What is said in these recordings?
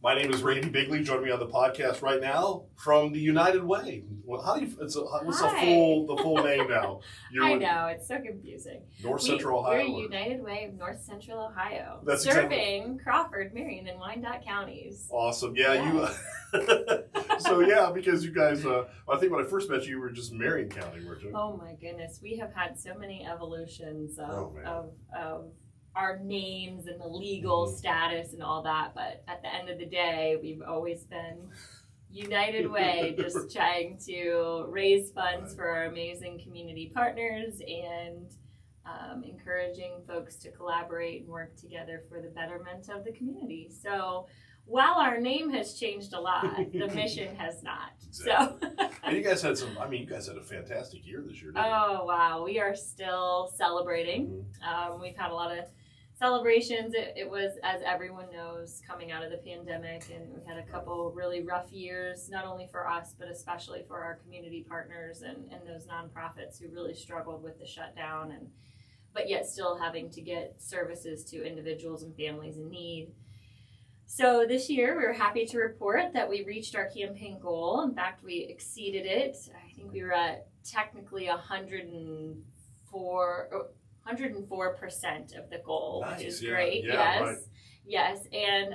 My name is Randy Bigley. Joining me on the podcast right now from the United Way. Well, what's the full name now? I know, it's so confusing. North Central Ohio. We're United Way of North Central Ohio. That's serving Crawford, Marion, and Wyandotte counties. Awesome. Yeah. Because you guys, I think when I first met you, you were just Marion County, weren't you? Oh my goodness. We have had so many evolutions of our names and the legal status and all that, but at the end of the day, we've always been United Way, just trying to raise funds for our amazing community partners and encouraging folks to collaborate and work together for the betterment of the community. So while our name has changed a lot, the mission has not. Exactly. So and you guys had you guys had a fantastic year this year, didn't you? Oh, wow. We are still celebrating. We've had a lot of celebrations. It was, as everyone knows, coming out of the pandemic, and we had a couple really rough years, not only for us, but especially for our community partners and those nonprofits who really struggled with the shutdown, but yet still having to get services to individuals and families in need. So this year, we were happy to report that we reached our campaign goal. In fact, we exceeded it. I think we were at technically 104% of the goal, nice, which is great. Yes. And,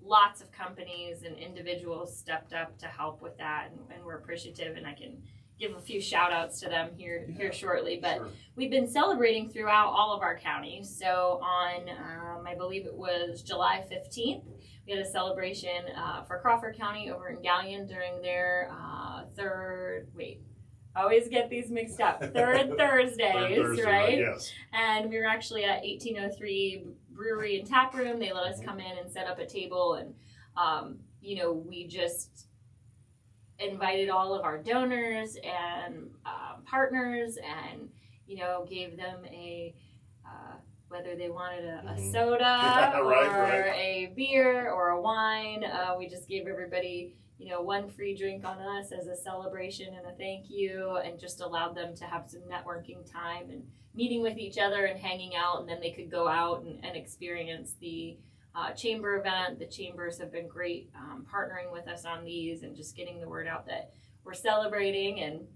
lots of companies and individuals stepped up to help with that, and we're appreciative, and I can give a few shout outs to them here shortly. But we've been celebrating throughout all of our counties. So on, I believe it was July 15th, we had a celebration for Crawford County over in Gallion during their always get these mixed up. Third Thursdays, right? Yes. And we were actually at 1803 Brewery and Tap Room. They let us come in and set up a table, and we just invited all of our donors and partners, and gave them whether they wanted a soda or a beer or a wine. We just gave everybody one free drink on us as a celebration and a thank you, and just allowed them to have some networking time and meeting with each other and hanging out, and then they could go out and experience the chamber event. The chambers have been great partnering with us on these and just getting the word out that we're celebrating, and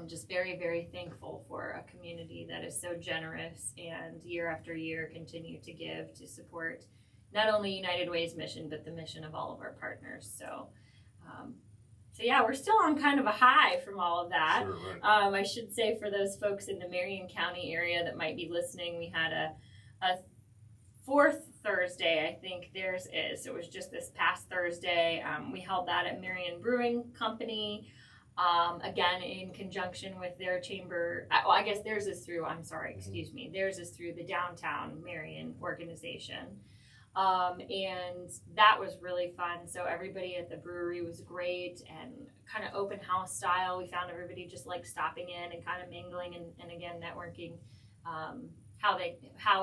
just very, very thankful for a community that is so generous and year after year continue to give to support not only United Way's mission, but the mission of all of our partners. So we're still on kind of a high from all of that. Sure, right. I should say, for those folks in the Marion County area that might be listening, we had a fourth Thursday, I think theirs is. It was just this past Thursday. We held that at Marion Brewing Company, again, in conjunction with their chamber. I guess theirs is through, theirs is through the Downtown Marion organization. And that was really fun. So everybody at the brewery was great, and kind of open house style. We found everybody just like stopping in and kind of mingling and again, networking, how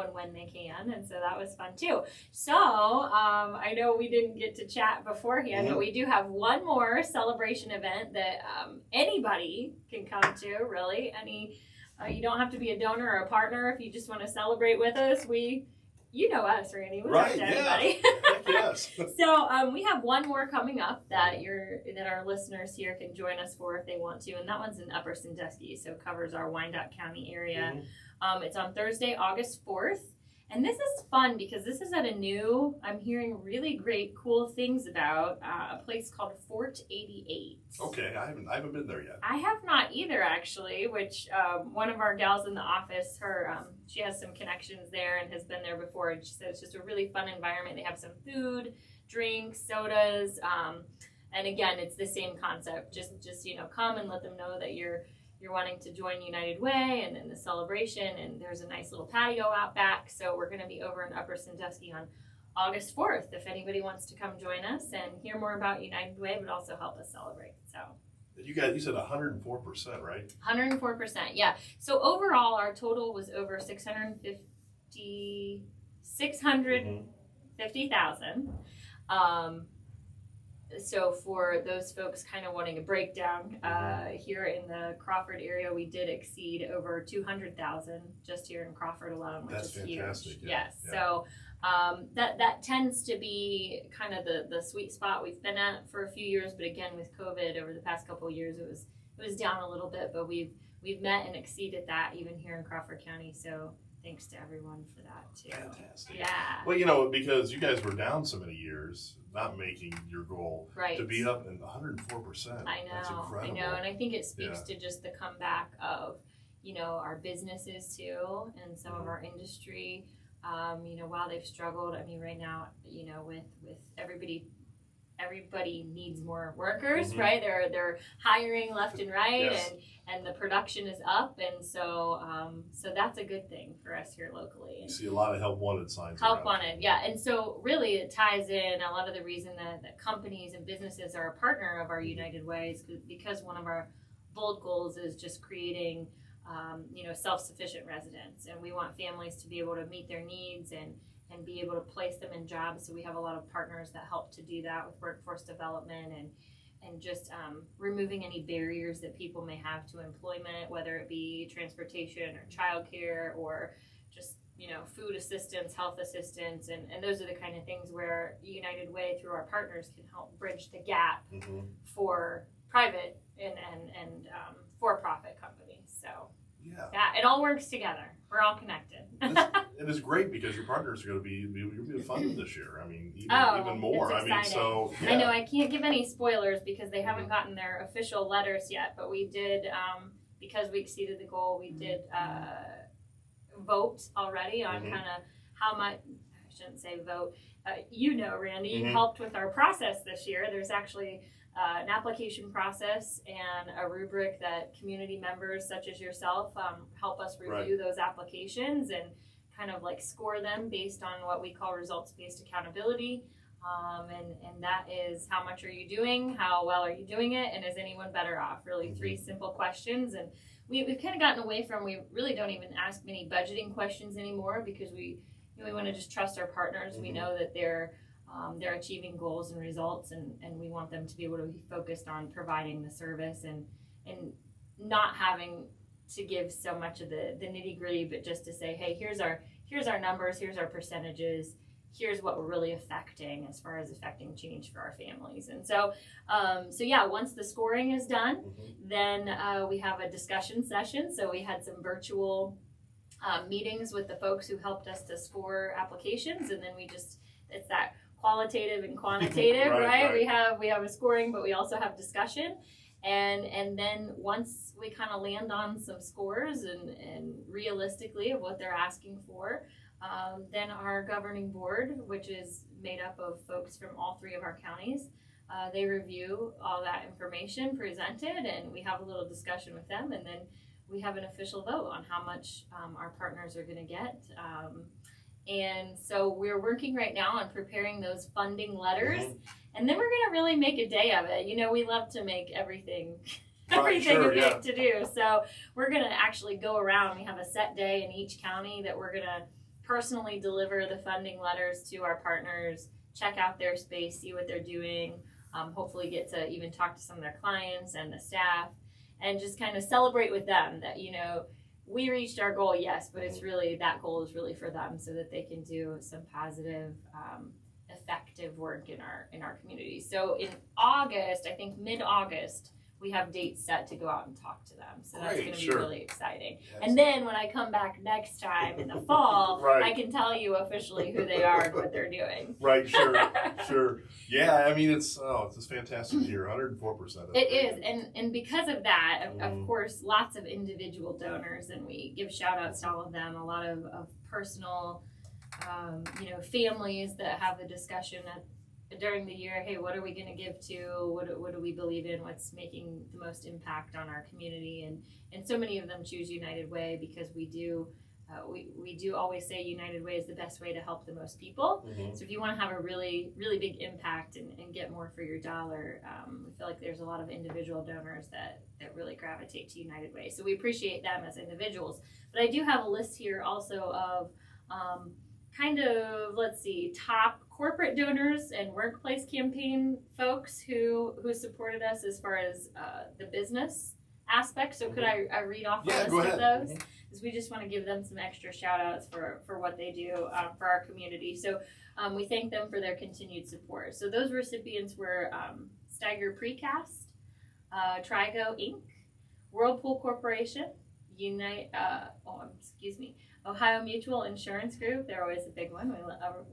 and when they can, and so that was fun too. So I know we didn't get to chat beforehand, but we do have one more celebration event that anybody can come to. Really, you don't have to be a donor or a partner if you just want to celebrate with us. You know us, Randy. We talk to anybody. Yes. So we have one more coming up that our listeners here can join us for if they want to, and that one's in Upper Sandusky, so it covers our Wyandotte County area. It's on Thursday, August 4th. And this is fun because this is at I'm hearing really great, cool things about a place called Fort 88. Okay, I haven't been there yet. I have not either, actually, which one of our gals in the office, she has some connections there and has been there before. And she said it's just a really fun environment. They have some food, drinks, sodas. And again, it's the same concept. Just come and let them know that you're wanting to join United Way and then the celebration, and there's a nice little patio out back. So we're going to be over in Upper Sandusky on August 4th if anybody wants to come join us and hear more about United Way, but also help us celebrate. So you said 104%, right? 104%, yeah. So overall, our total was over 650,000. So for those folks kind of wanting a breakdown, here in the Crawford area, we did exceed over 200,000 just here in Crawford alone, which That's is fantastic. huge. Yes. So That tends to be kind of the sweet spot we've been at for a few years, but again with COVID over the past couple of years it was down a little bit, but we've met and exceeded that even here in Crawford County. So thanks to everyone for that too. Fantastic. Yeah. Well, because you guys were down so many years, not making your goal, right. to be up in 104%. I know. That's incredible. I know, and I think it speaks to just the comeback of our businesses too, and some of our industry. While they've struggled, I mean, right now, with everybody needs more workers, right? They're hiring left and right, yes. and the production is up, and so that's a good thing for us here locally. You see a lot of help wanted signs. Help wanted, yeah, and so really it ties in a lot of the reason that companies and businesses are a partner of our United Way is because one of our bold goals is just creating self-sufficient residents, and we want families to be able to meet their needs and be able to place them in jobs. So we have a lot of partners that help to do that with workforce development and just removing any barriers that people may have to employment, whether it be transportation or childcare or just food assistance, health assistance, and those are the kind of things where United Way through our partners can help bridge the gap for private and for-profit companies. So yeah, it all works together. We're all connected. It is great because your partners are going to be funded this year. I mean, even more. It's exciting. Yeah. I know I can't give any spoilers because they haven't gotten their official letters yet, but we did, because we exceeded the goal, we did vote already on kind of how much. I shouldn't say vote. Randy, you helped with our process this year. There's actually an application process and a rubric that community members such as yourself help us review those applications and kind of like score them based on what we call results-based accountability. And that is, how much are you doing? How well are you doing it? And is anyone better off? Really 3 simple questions. And we've kind of gotten away from, we really don't even ask many budgeting questions anymore because we want to just trust our partners. We know that they're achieving goals and results, and we want them to be able to be focused on providing the service and not having to give so much of the nitty gritty, but just to say, hey, here's our numbers, here's our percentages, here's what we're really affecting as far as affecting change for our families. And so once the scoring is done, then we have a discussion session. So we had some virtual meetings with the folks who helped us to score applications, and then it's that qualitative and quantitative, right? We have a scoring, but we also have discussion. And then once we kind of land on some scores and realistically of what they're asking for, then our governing board, which is made up of folks from all 3 of our counties, they review all that information presented, and we have a little discussion with them, and then we have an official vote on how much our partners are going to get. And so we're working right now on preparing those funding letters, and then we're going to really make a day of it. We love to make everything big to do. So we're going to actually go around. We have a set day in each county that we're going to personally deliver the funding letters to our partners, check out their space, see what they're doing, hopefully get to even talk to some of their clients and the staff, and just kind of celebrate with them that, we reached our goal, yes, but it's really, that goal is really for them so that they can do some positive, effective work in our community. So in August, I think mid-August, we have dates set to go out and talk to them. So that's going to be really exciting. Yes. And then when I come back next time in the fall, I can tell you officially who they are and what they're doing. Right, sure. Yeah, I mean, it's just fantastic to hear, 104%. It is, and because of that, of course, lots of individual donors, and we give shout outs to all of them, a lot of personal, families that have the discussion during the year, hey, what are we going to give to, what do we believe in, what's making the most impact on our community, and so many of them choose United Way because we do always say United Way is the best way to help the most people. So if you want to have a really, really big impact and get more for your dollar, we feel like there's a lot of individual donors that really gravitate to United Way. So we appreciate them as individuals. But I do have a list here also of top corporate donors and workplace campaign folks who supported us as far as the business aspect. So could I read off a list of those? is we just want to give them some extra shout outs for what they do for our community. So we thank them for their continued support. So those recipients were Steiger Precast, Trigo Inc., Whirlpool Corporation, Ohio Mutual Insurance Group. They're always a big one.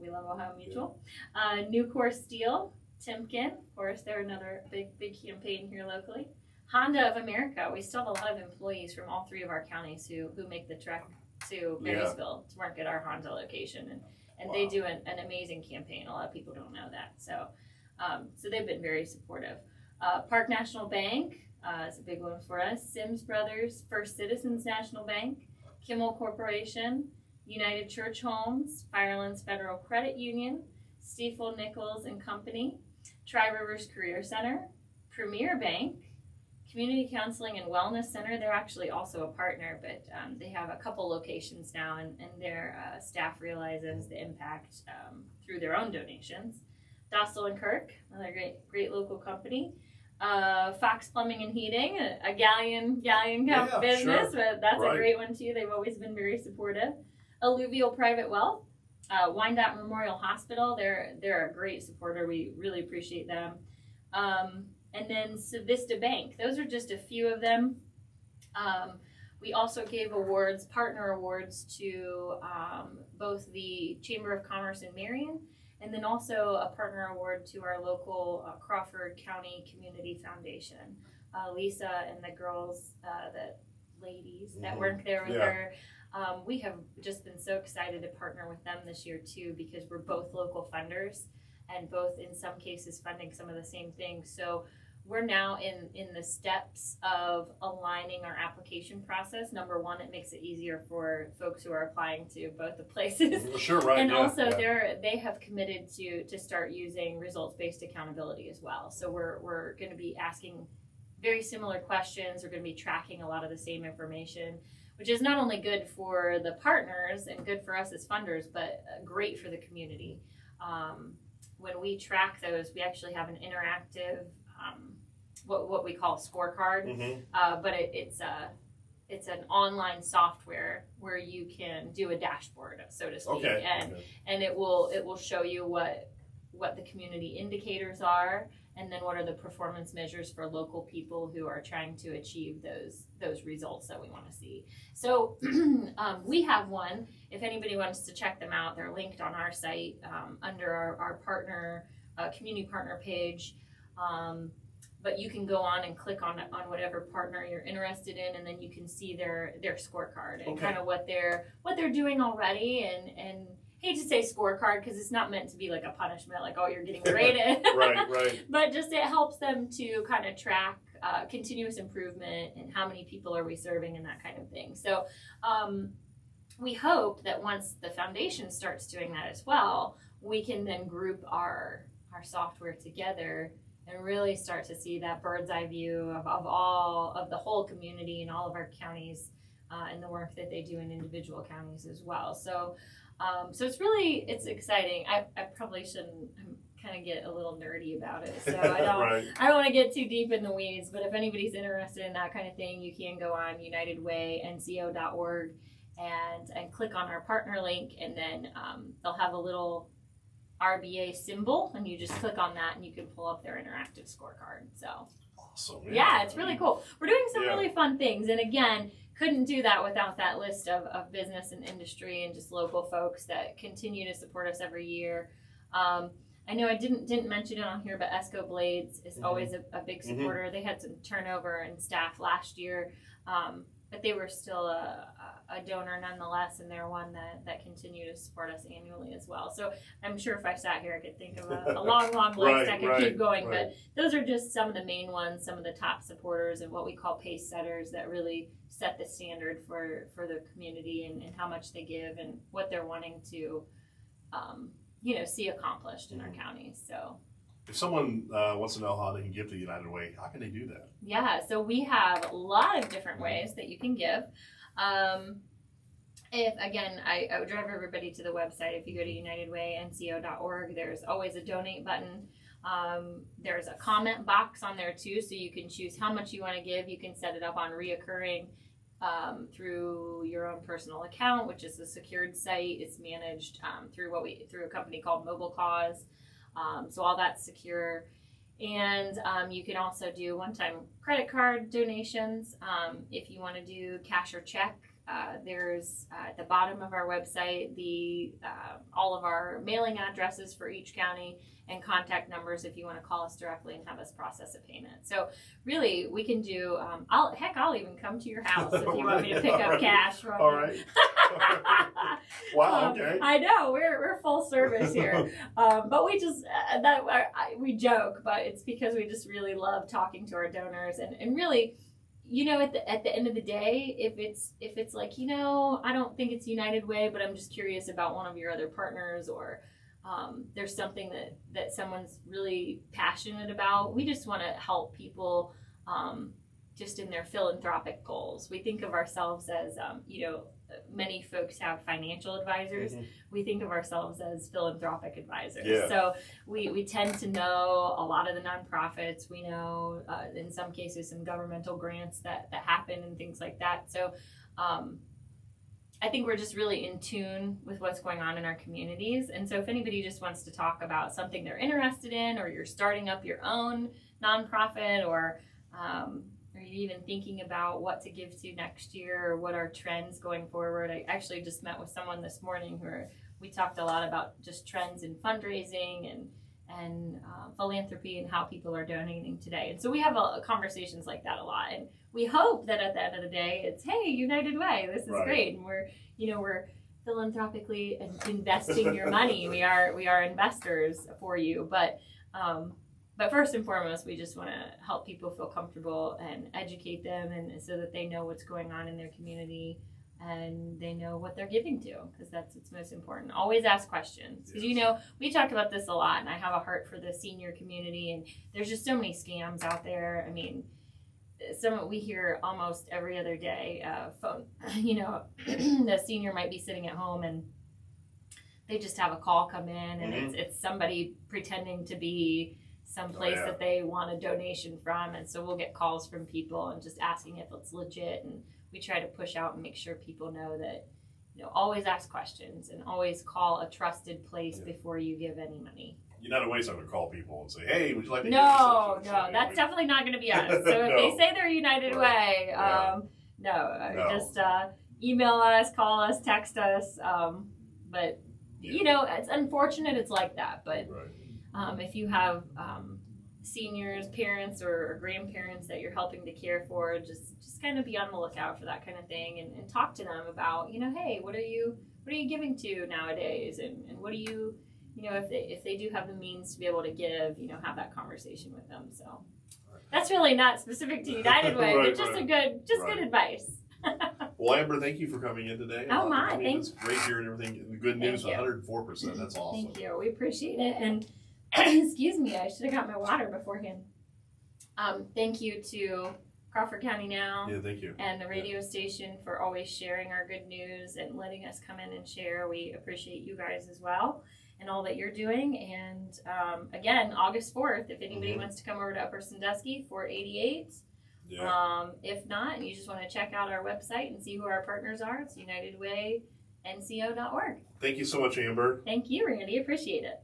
We love Ohio Mutual. Nucor Steel, Timken, of course, they're another big campaign here locally. Honda of America. We still have a lot of employees from all 3 of our counties who make the trek to Marysville to work at our Honda location, and they do an amazing campaign. A lot of people don't know that, so they've been very supportive. Park National Bank is a big one for us. Sims Brothers, First Citizens National Bank, Kimmel Corporation, United Church Homes, Firelands Federal Credit Union, Stiefel Nichols and Company, Tri-Rivers Career Center, Premier Bank, Community Counseling and Wellness Center. They're actually also a partner, but they have a couple locations now, and their staff realizes the impact through their own donations. Dostal and Kirk, another great local company. Fox Plumbing and Heating, a galleon business, sure. But that's a great one too. They've always been very supportive. Alluvial Private Wealth, Wyandotte Memorial Hospital, they're a great supporter. We really appreciate them. And then Savista Bank. Those are just a few of them. We also gave partner awards to both the Chamber of Commerce in Marion, and then also a partner award to our local Crawford County Community Foundation. Lisa and the girls, the ladies that work there with her, we have just been so excited to partner with them this year too, because we're both local funders and both in some cases funding some of the same things. So we're now in the steps of aligning our application process. Number one, it makes it easier for folks who are applying to both the places. Sure, right. And also they have committed to start using results-based accountability as well. So we're going to be asking very similar questions. We're going to be tracking a lot of the same information, which is not only good for the partners and good for us as funders, but great for the community. When we track those, we actually have an interactive what we call a scorecard, but it's an online software where you can do a dashboard, so to speak, and it will show you what the community indicators are, and then what are the performance measures for local people who are trying to achieve those results that we want to see. So we have one. If anybody wants to check them out, they're linked on our site under our partner community partner page. But you can go on and click on whatever partner you're interested in, and then you can see their scorecard and kind of what they're doing already. And hate to say scorecard because it's not meant to be like a punishment, like, oh, you're getting graded. right. But just it helps them to kind of track continuous improvement and how many people are we serving and that kind of thing. So we hope that once the foundation starts doing that as well, we can then group our software together and really start to see that bird's eye view of the whole community and all of our counties and the work that they do in individual counties as well. So it's exciting. I probably shouldn't kind of get a little nerdy about it, so I don't want to get too deep in the weeds, but if anybody's interested in that kind of thing, you can go on unitedwaynco.org and click on our partner link, and then they'll have a little RBA symbol, and you just click on that and you can pull up their interactive scorecard. So awesome. Yeah, it's really cool. We're doing some really fun things, and again, couldn't do that without that list of business and industry and just local folks that continue to support us every year. I know I didn't mention it on here, but Esco Blades is always a big supporter. They had some turnover in staff last year, but they were still a donor nonetheless, and they're one that continue to support us annually as well. So I'm sure if I sat here, I could think of a long list. I could keep going, but those are just some of the main ones, some of the top supporters and what we call pace setters that really set the standard for the community and how much they give and what they're wanting to see accomplished in our counties. So if someone wants to know how they can give to United Way, how can they do that? Yeah, so we have a lot of different ways that you can give. I would drive everybody to the website. If you go to unitedwaynco.org, there's always a donate button. There's a comment box on there too, so you can choose how much you want to give. You can set it up on reoccurring. through your own personal account, which is a secured site. It's managed through a company called Mobile Cause. So all that's secure. And you can also do one-time credit card donations. If you want to do cash or check, there's at the bottom of our website all of our mailing addresses for each county and contact numbers if you want to call us directly and have us process a payment. So really, we can do. I'll even come to your house if you want me to pick up cash from All you. right. Wow. Okay. I know we're full service here, but we just we joke, but it's because we just really love talking to our donors and really. At the end of the day, if it's like, I don't think it's United Way, but I'm just curious about one of your other partners, or there's something that someone's really passionate about. We just want to help people just in their philanthropic goals. We think of ourselves as, many folks have financial advisors. Mm-hmm. We think of ourselves as philanthropic advisors. Yeah. So we tend to know a lot of the nonprofits. We know, in some cases, some governmental grants that happen and things like that. So I think we're just really in tune with what's going on in our communities. And so if anybody just wants to talk about something they're interested in, or you're starting up your own nonprofit, or you're even thinking about what to give to next year, or what are trends going forward. I actually just met with someone this morning where we talked a lot about just trends in fundraising and philanthropy and how people are donating today. And so we have conversations like that a lot. And we hope that at the end of the day, it's, hey, United Way, this is great. And we're philanthropically investing your money. We are investors for you. But first and foremost, we just want to help people feel comfortable and educate them, and so that they know what's going on in their community and they know what they're giving to, because that's what's most important. Always ask questions, because we talk about this a lot, and I have a heart for the senior community, and there's just so many scams out there. I mean, we hear almost every other day. The senior might be sitting at home and they just have a call come in, and it's somebody pretending to be someplace that they want a donation from, and so we'll get calls from people and just asking if it's legit, and we try to push out and make sure people know that always ask questions and always call a trusted place before you give any money. United Way's not going to call people and say, hey, would you like to No, that's definitely not going to be us. So if they say they're United Way, just email us, call us, text us, but it's unfortunate it's like that, but if you have seniors, parents, or grandparents that you're helping to care for, just kind of be on the lookout for that kind of thing, and talk to them about, hey, what are you giving to nowadays, and what do you, if they do have the means to be able to give, have that conversation with them. So that's really not specific to United Way, but just good advice. Well, Amber, thank you for coming in today. Oh my, thanks. It's great hearing everything. The good news, 104%. That's awesome. Thank you. We appreciate it. And excuse me, I should have got my water beforehand. Thank you to Crawford County Now. Yeah, thank you. And the radio station for always sharing our good news and letting us come in and share. We appreciate you guys as well and all that you're doing. And again, August 4th, if anybody wants to come over to Upper Sandusky, 488. Yeah. If not, you just want to check out our website and see who our partners are. It's UnitedWayNCO.org. Thank you so much, Amber. Thank you, Randy. Appreciate it.